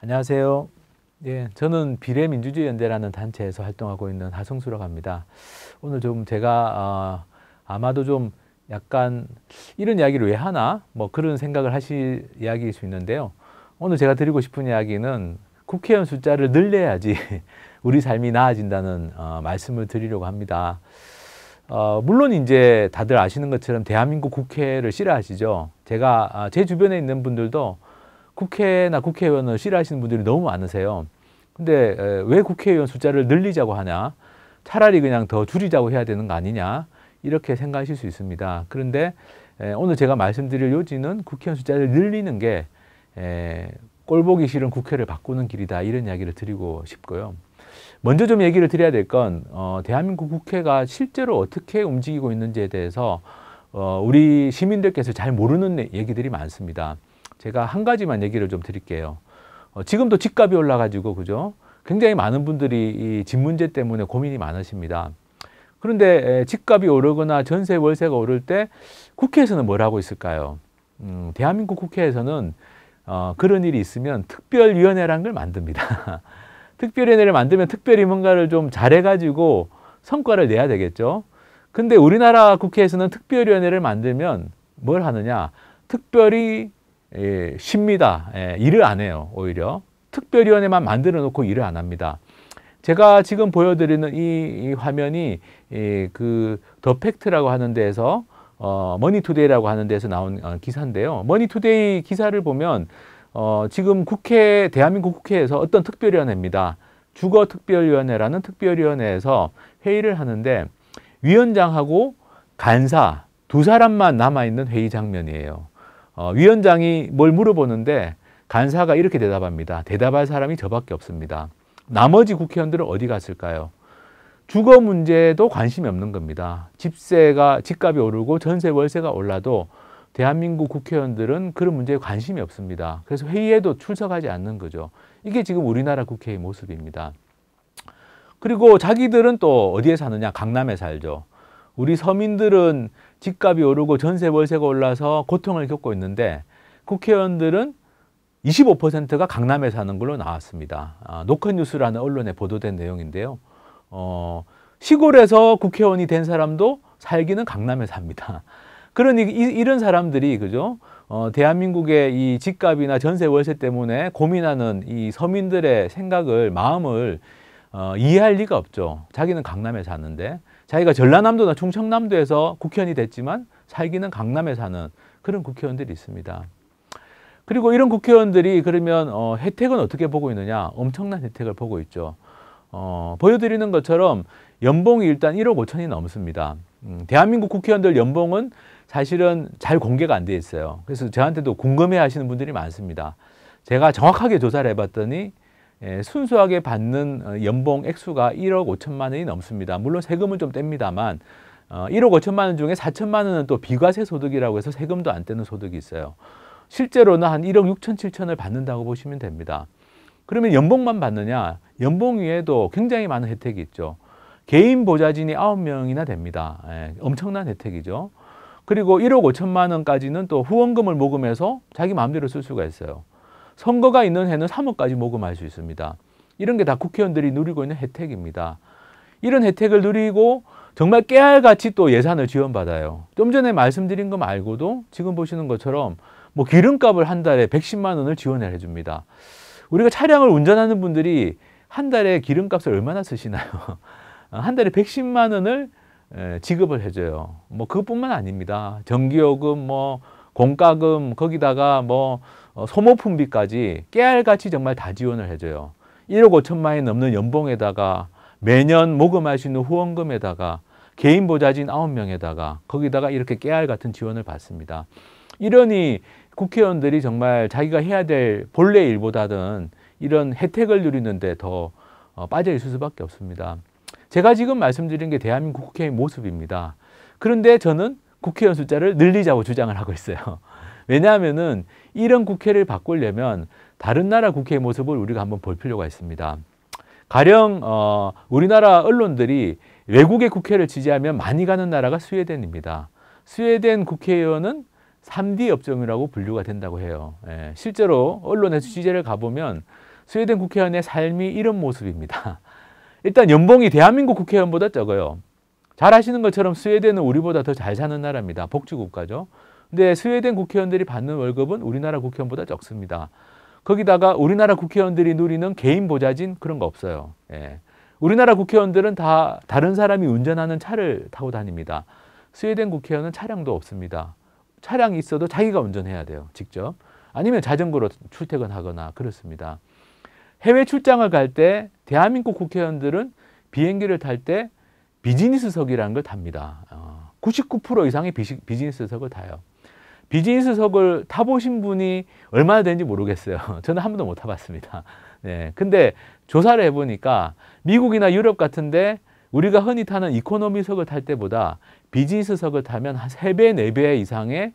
안녕하세요. 예, 저는 비례민주주의연대라는 단체에서 활동하고 있는 하성수라고 합니다. 오늘 좀 제가 아마도 좀 약간 이런 이야기를 왜 하나? 뭐 그런 생각을 하실 이야기일 수 있는데요. 오늘 제가 드리고 싶은 이야기는 국회의원 숫자를 늘려야지 우리 삶이 나아진다는 말씀을 드리려고 합니다. 물론 이제 다들 아시는 것처럼 대한민국 국회를 싫어하시죠. 제가 제 주변에 있는 분들도 국회나 국회의원을 싫어하시는 분들이 너무 많으세요. 근데 왜 국회의원 숫자를 늘리자고 하냐? 차라리 그냥 더 줄이자고 해야 되는 거 아니냐? 이렇게 생각하실 수 있습니다. 그런데 오늘 제가 말씀드릴 요지는 국회의원 숫자를 늘리는 게 꼴보기 싫은 국회를 바꾸는 길이다. 이런 이야기를 드리고 싶고요. 먼저 좀 얘기를 드려야 될 건 대한민국 국회가 실제로 어떻게 움직이고 있는지에 대해서 우리 시민들께서 잘 모르는 얘기들이 많습니다. 제가 한 가지만 얘기를 좀 드릴게요. 지금도 집값이 올라가지고 그죠? 굉장히 많은 분들이 이 집 문제 때문에 고민이 많으십니다. 그런데 집값이 오르거나 전세 월세가 오를 때 국회에서는 뭘 하고 있을까요? 대한민국 국회에서는 그런 일이 있으면 특별위원회라는 걸 만듭니다. 특별위원회를 만들면 특별히 뭔가를 좀 잘해가지고 성과를 내야 되겠죠. 근데 우리나라 국회에서는 특별위원회를 만들면 뭘 하느냐? 특별히 쉽니다. 일을 안 해요. 오히려 특별위원회만 만들어 놓고 일을 안 합니다. 제가 지금 보여드리는 이 화면이 그 더 팩트라고 하는 데에서 머니투데이라고 하는 데서 나온 기사인데요. 머니투데이 기사를 보면 지금 대한민국 국회에서 어떤 특별위원회입니다. 주거특별위원회라는 특별위원회에서 회의를 하는데 위원장하고 간사 두 사람만 남아있는 회의 장면이에요. 위원장이 뭘 물어보는데 간사가 이렇게 대답합니다. 대답할 사람이 저밖에 없습니다. 나머지 국회의원들은 어디 갔을까요? 주거 문제도 관심이 없는 겁니다. 집값이 오르고 전세 월세가 올라도 대한민국 국회의원들은 그런 문제에 관심이 없습니다. 그래서 회의에도 출석하지 않는 거죠. 이게 지금 우리나라 국회의 모습입니다. 그리고 자기들은 또 어디에 사느냐? 강남에 살죠. 우리 서민들은 집값이 오르고 전세 월세가 올라서 고통을 겪고 있는데 국회의원들은 25%가 강남에 사는 걸로 나왔습니다. 노컷뉴스라는 언론에 보도된 내용인데요. 시골에서 국회의원이 된 사람도 살기는 강남에 삽니다. 그러니 이런 사람들이 그죠? 대한민국의 이 집값이나 전세 월세 때문에 고민하는 이 서민들의 마음을 이해할 리가 없죠. 자기는 강남에 사는데 자기가 전라남도나 충청남도에서 국회의원이 됐지만 살기는 강남에 사는 그런 국회의원들이 있습니다. 그리고 이런 국회의원들이 그러면 혜택은 어떻게 보고 있느냐? 엄청난 혜택을 보고 있죠. 보여드리는 것처럼 연봉이 일단 1억 5천이 넘습니다. 대한민국 국회의원들 연봉은 사실은 잘 공개가 안 돼 있어요. 그래서 저한테도 궁금해 하시는 분들이 많습니다. 제가 정확하게 조사를 해봤더니 순수하게 받는 연봉 액수가 1억 5천만 원이 넘습니다. 물론 세금은 좀 뗍니다만 1억 5천만 원 중에 4천만 원은 또 비과세 소득이라고 해서 세금도 안 떼는 소득이 있어요. 실제로는 한 1억 6천 7천을 받는다고 보시면 됩니다. 그러면 연봉만 받느냐? 연봉 위에도 굉장히 많은 혜택이 있죠. 개인 보좌진이 9명이나 됩니다. 엄청난 혜택이죠. 그리고 1억 5천만 원까지는 또 후원금을 모금해서 자기 마음대로 쓸 수가 있어요. 선거가 있는 해는 3억까지 모금할 수 있습니다. 이런 게 다 국회의원들이 누리고 있는 혜택입니다. 이런 혜택을 누리고 정말 깨알같이 또 예산을 지원받아요. 좀 전에 말씀드린 거 말고도 지금 보시는 것처럼 뭐 기름값을 한 달에 110만 원을 지원을 해줍니다. 우리가 차량을 운전하는 분들이 한 달에 기름값을 얼마나 쓰시나요? 한 달에 110만 원을 지급을 해줘요. 뭐 그것뿐만 아닙니다. 전기요금, 뭐 공과금, 거기다가 뭐 소모품비까지 깨알같이 정말 다 지원을 해줘요. 1억 5천만 원이 넘는 연봉에다가 매년 모금할 수 있는 후원금에다가 개인 보좌진 9명에다가 거기다가 이렇게 깨알 같은 지원을 받습니다. 이러니 국회의원들이 정말 자기가 해야 될 본래 일보다는 이런 혜택을 누리는데 더 빠져 있을 수밖에 없습니다. 제가 지금 말씀드린 게 대한민국 국회의 모습입니다. 그런데 저는 국회의원 숫자를 늘리자고 주장을 하고 있어요. 왜냐하면은 이런 국회를 바꾸려면 다른 나라 국회의 모습을 우리가 한번 볼 필요가 있습니다. 가령 우리나라 언론들이 외국의 국회를 지지하면 많이 가는 나라가 스웨덴입니다. 스웨덴 국회의원은 3D 업종이라고 분류가 된다고 해요. 실제로 언론에서 취재를 가보면 스웨덴 국회의원의 삶이 이런 모습입니다. 일단 연봉이 대한민국 국회의원보다 적어요. 잘 아시는 것처럼 스웨덴은 우리보다 더 잘 사는 나라입니다. 복지국가죠. 근데 스웨덴 국회의원들이 받는 월급은 우리나라 국회의원보다 적습니다. 거기다가 우리나라 국회의원들이 누리는 개인 보좌진 그런 거 없어요. 예. 우리나라 국회의원들은 다 다른 사람이 운전하는 차를 타고 다닙니다. 스웨덴 국회의원은 차량도 없습니다. 차량이 있어도 자기가 운전해야 돼요. 직접. 아니면 자전거로 출퇴근하거나 그렇습니다. 해외 출장을 갈 때 대한민국 국회의원들은 비행기를 탈 때 비즈니스석이라는 걸 탑니다. 99% 이상의 비즈니스석을 타요. 비즈니스석을 타보신 분이 얼마나 되는지 모르겠어요. 저는 한 번도 못 타봤습니다. 네, 근데 조사를 해보니까 미국이나 유럽 같은데 우리가 흔히 타는 이코노미석을 탈 때보다 비즈니스석을 타면 한 3배, 4배 이상의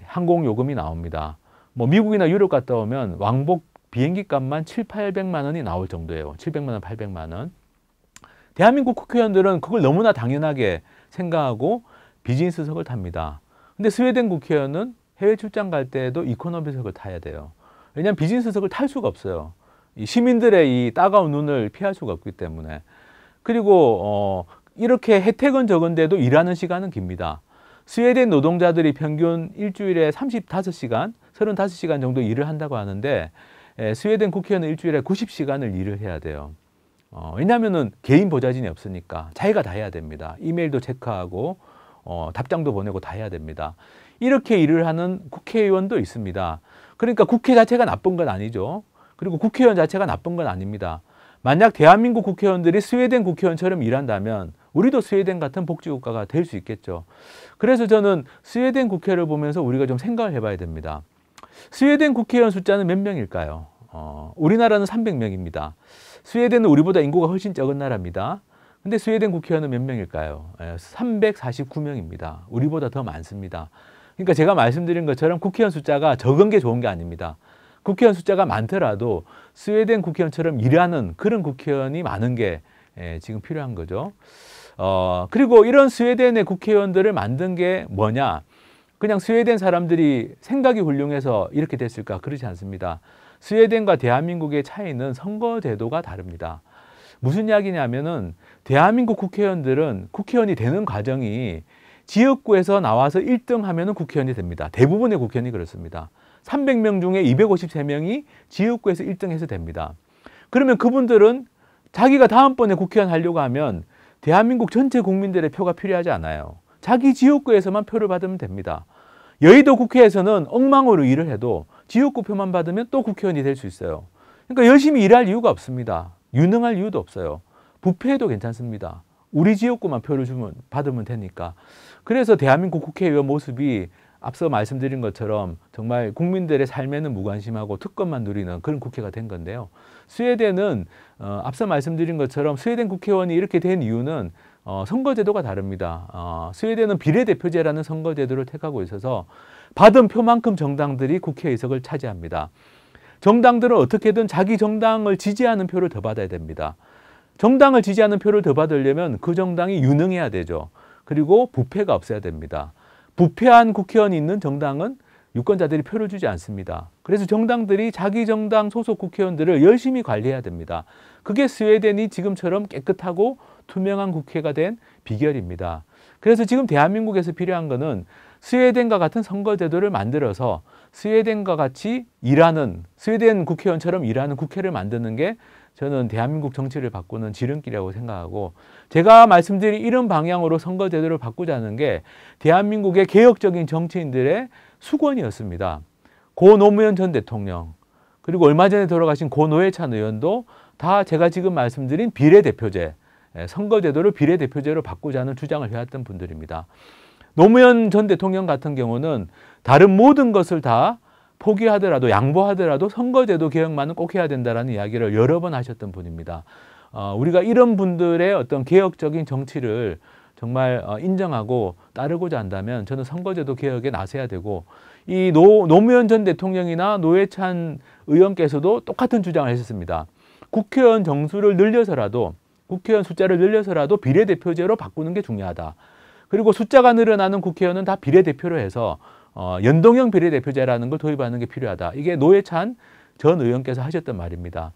항공 요금이 나옵니다. 뭐 미국이나 유럽 갔다 오면 왕복 비행기 값만 700~800만 원이 나올 정도예요. 700만 원, 800만 원. 대한민국 국회의원들은 그걸 너무나 당연하게 생각하고 비즈니스석을 탑니다. 근데 스웨덴 국회의원은 해외 출장 갈 때에도 이코노미석을 타야 돼요. 왜냐하면 비즈니스석을 탈 수가 없어요. 이 시민들의 이 따가운 눈을 피할 수가 없기 때문에. 그리고 이렇게 혜택은 적은데도 일하는 시간은 깁니다. 스웨덴 노동자들이 평균 일주일에 35시간, 35시간 정도 일을 한다고 하는데 스웨덴 국회의원은 일주일에 90시간을 일을 해야 돼요. 왜냐하면 개인 보좌진이 없으니까 자기가 다 해야 됩니다. 이메일도 체크하고 답장도 보내고 다 해야 됩니다. 이렇게 일을 하는 국회의원도 있습니다. 그러니까 국회 자체가 나쁜 건 아니죠. 그리고 국회의원 자체가 나쁜 건 아닙니다. 만약 대한민국 국회의원들이 스웨덴 국회의원처럼 일한다면 우리도 스웨덴 같은 복지국가가 될 수 있겠죠. 그래서 저는 스웨덴 국회를 보면서 우리가 좀 생각을 해봐야 됩니다. 스웨덴 국회의원 숫자는 몇 명일까요? 우리나라는 300명입니다. 스웨덴은 우리보다 인구가 훨씬 적은 나라입니다. 근데 스웨덴 국회의원은 몇 명일까요? 349명입니다. 우리보다 더 많습니다. 그러니까 제가 말씀드린 것처럼 국회의원 숫자가 적은 게 좋은 게 아닙니다. 국회의원 숫자가 많더라도 스웨덴 국회의원처럼 일하는 그런 국회의원이 많은 게 지금 필요한 거죠. 그리고 이런 스웨덴의 국회의원들을 만든 게 뭐냐? 그냥 스웨덴 사람들이 생각이 훌륭해서 이렇게 됐을까? 그렇지 않습니다. 스웨덴과 대한민국의 차이는 선거제도가 다릅니다. 무슨 이야기냐면은 대한민국 국회의원들은 국회의원이 되는 과정이 지역구에서 나와서 1등 하면은 국회의원이 됩니다. 대부분의 국회의원이 그렇습니다. 300명 중에 253명이 지역구에서 1등해서 됩니다. 그러면 그분들은 자기가 다음번에 국회의원 하려고 하면 대한민국 전체 국민들의 표가 필요하지 않아요. 자기 지역구에서만 표를 받으면 됩니다. 여의도 국회에서는 엉망으로 일을 해도 지역구 표만 받으면 또 국회의원이 될 수 있어요. 그러니까 열심히 일할 이유가 없습니다. 유능할 이유도 없어요. 부패해도 괜찮습니다. 우리 지역구만 표를 받으면 되니까. 그래서 대한민국 국회의원 모습이 앞서 말씀드린 것처럼 정말 국민들의 삶에는 무관심하고 특권만 누리는 그런 국회가 된 건데요. 스웨덴은 앞서 말씀드린 것처럼 스웨덴 국회의원이 이렇게 된 이유는 선거제도가 다릅니다. 스웨덴은 비례대표제라는 선거제도를 택하고 있어서 받은 표만큼 정당들이 국회의석을 차지합니다. 정당들은 어떻게든 자기 정당을 지지하는 표를 더 받아야 됩니다. 정당을 지지하는 표를 더 받으려면 그 정당이 유능해야 되죠. 그리고 부패가 없어야 됩니다. 부패한 국회의원이 있는 정당은 유권자들이 표를 주지 않습니다. 그래서 정당들이 자기 정당 소속 국회의원들을 열심히 관리해야 됩니다. 그게 스웨덴이 지금처럼 깨끗하고 투명한 국회가 된 비결입니다. 그래서 지금 대한민국에서 필요한 것은 스웨덴과 같은 선거제도를 만들어서 스웨덴과 같이 일하는, 스웨덴 국회의원처럼 일하는 국회를 만드는 게 저는 대한민국 정치를 바꾸는 지름길이라고 생각하고, 제가 말씀드린 이런 방향으로 선거제도를 바꾸자는 게 대한민국의 개혁적인 정치인들의 수건이었습니다. 고 노무현 전 대통령, 그리고 얼마 전에 돌아가신 고 노회찬 의원도 다 제가 지금 말씀드린 비례대표제, 선거제도를 비례대표제로 바꾸자는 주장을 해왔던 분들입니다. 노무현 전 대통령 같은 경우는 다른 모든 것을 다 포기하더라도, 양보하더라도 선거제도 개혁만은 꼭 해야 된다는 이야기를 여러 번 하셨던 분입니다. 우리가 이런 분들의 어떤 개혁적인 정치를 정말 인정하고 따르고자 한다면 저는 선거제도 개혁에 나서야 되고, 이 노무현 전 대통령이나 노회찬 의원께서도 똑같은 주장을 하셨습니다. 국회의원 정수를 늘려서라도, 국회의원 숫자를 늘려서라도 비례대표제로 바꾸는 게 중요하다. 그리고 숫자가 늘어나는 국회의원은 다 비례대표로 해서 연동형 비례대표제라는 걸 도입하는 게 필요하다. 이게 노회찬 전 의원께서 하셨던 말입니다.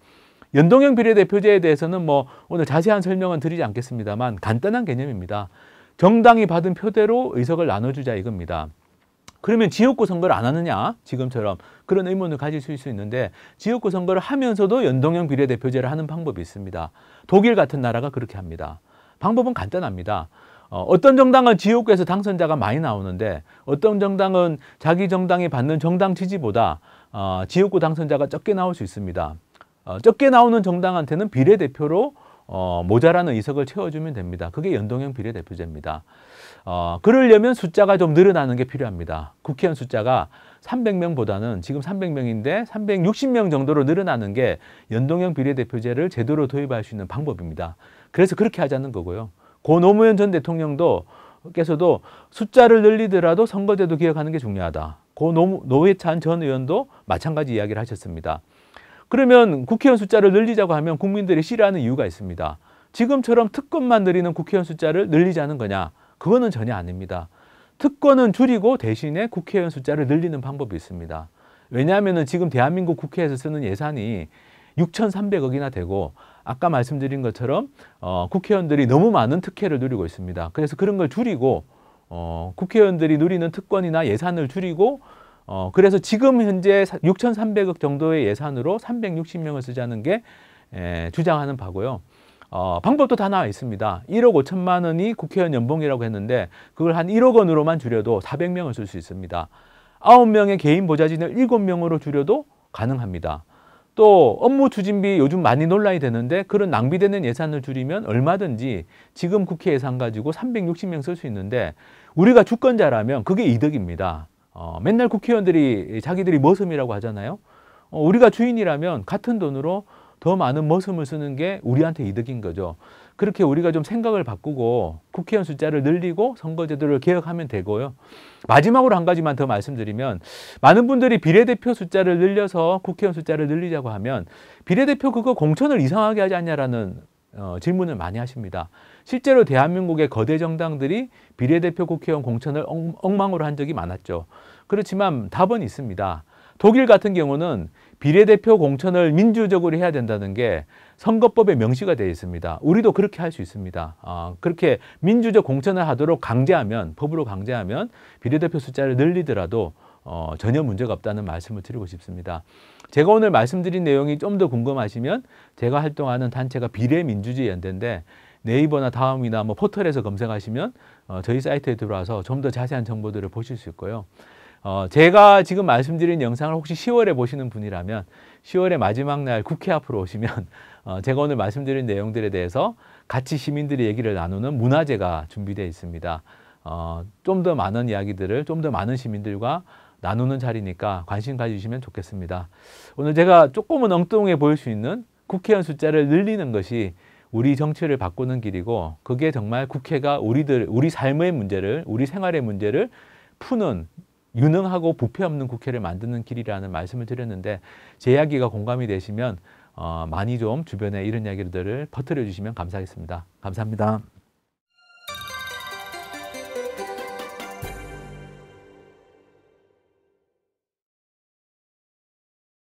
연동형 비례대표제에 대해서는 뭐 오늘 자세한 설명은 드리지 않겠습니다만 간단한 개념입니다. 정당이 받은 표대로 의석을 나눠주자 이겁니다. 그러면 지역구 선거를 안 하느냐? 지금처럼 그런 의문을 가질 수 있는데 지역구 선거를 하면서도 연동형 비례대표제를 하는 방법이 있습니다. 독일 같은 나라가 그렇게 합니다. 방법은 간단합니다. 어떤 정당은 지역구에서 당선자가 많이 나오는데 어떤 정당은 자기 정당이 받는 정당 지지보다 지역구 당선자가 적게 나올 수 있습니다. 적게 나오는 정당한테는 비례대표로 모자라는 의석을 채워주면 됩니다. 그게 연동형 비례대표제입니다. 그러려면 숫자가 좀 늘어나는 게 필요합니다. 국회의원 숫자가 300명보다는 지금 300명인데 360명 정도로 늘어나는 게 연동형 비례대표제를 제대로 도입할 수 있는 방법입니다. 그래서 그렇게 하자는 거고요. 고 노무현 전 대통령께서도 숫자를 늘리더라도 선거제도 개혁하는 게 중요하다. 고 노회찬 전 의원도 마찬가지 이야기를 하셨습니다. 그러면 국회의원 숫자를 늘리자고 하면 국민들이 싫어하는 이유가 있습니다. 지금처럼 특권만 늘리는 국회의원 숫자를 늘리자는 거냐? 그거는 전혀 아닙니다. 특권은 줄이고 대신에 국회의원 숫자를 늘리는 방법이 있습니다. 왜냐하면 지금 대한민국 국회에서 쓰는 예산이 6,300억이나 되고 아까 말씀드린 것처럼 국회의원들이 너무 많은 특혜를 누리고 있습니다. 그래서 그런 걸 줄이고 국회의원들이 누리는 특권이나 예산을 줄이고 그래서 지금 현재 6,300억 정도의 예산으로 360명을 쓰자는 게 주장하는 바고요. 방법도 다 나와 있습니다. 1억 5천만 원이 국회의원 연봉이라고 했는데 그걸 한 1억 원으로만 줄여도 400명을 쓸 수 있습니다. 9명의 개인 보좌진을 7명으로 줄여도 가능합니다. 또 업무 추진비 요즘 많이 논란이 되는데 그런 낭비되는 예산을 줄이면 얼마든지 지금 국회 예산 가지고 360명 쓸 수 있는데 우리가 주권자라면 그게 이득입니다. 맨날 국회의원들이 자기들이 머슴이라고 하잖아요. 우리가 주인이라면 같은 돈으로 더 많은 머슴을 쓰는 게 우리한테 이득인 거죠. 그렇게 우리가 좀 생각을 바꾸고 국회의원 숫자를 늘리고 선거제도를 개혁하면 되고요. 마지막으로 한 가지만 더 말씀드리면 많은 분들이 비례대표 숫자를 늘려서 국회의원 숫자를 늘리자고 하면 비례대표 그거 공천을 이상하게 하지 않냐라는 질문을 많이 하십니다. 실제로 대한민국의 거대 정당들이 비례대표 국회의원 공천을 엉망으로 한 적이 많았죠. 그렇지만 답은 있습니다. 독일 같은 경우는 비례대표 공천을 민주적으로 해야 된다는 게 선거법에 명시가 되어 있습니다. 우리도 그렇게 할 수 있습니다. 그렇게 민주적 공천을 하도록 강제하면, 법으로 강제하면 비례대표 숫자를 늘리더라도 전혀 문제가 없다는 말씀을 드리고 싶습니다. 제가 오늘 말씀드린 내용이 좀 더 궁금하시면 제가 활동하는 단체가 비례민주주의 연대인데 네이버나 다음이나 뭐 포털에서 검색하시면 저희 사이트에 들어와서 좀 더 자세한 정보들을 보실 수 있고요. 제가 지금 말씀드린 영상을 혹시 10월에 보시는 분이라면 10월의 마지막 날 국회 앞으로 오시면 제가 오늘 말씀드린 내용들에 대해서 같이 시민들이 얘기를 나누는 문화제가 준비되어 있습니다. 좀 더 많은 이야기들을 좀 더 많은 시민들과 나누는 자리니까 관심 가지시면 좋겠습니다. 오늘 제가 조금은 엉뚱해 보일 수 있는 국회의원 숫자를 늘리는 것이 우리 정치를 바꾸는 길이고 그게 정말 국회가 우리 삶의 문제를, 우리 생활의 문제를 푸는 유능하고 부패 없는 국회를 만드는 길이라는 말씀을 드렸는데 제 이야기가 공감이 되시면 많이 좀 주변에 이런 이야기들을 퍼뜨려 주시면 감사하겠습니다. 감사합니다.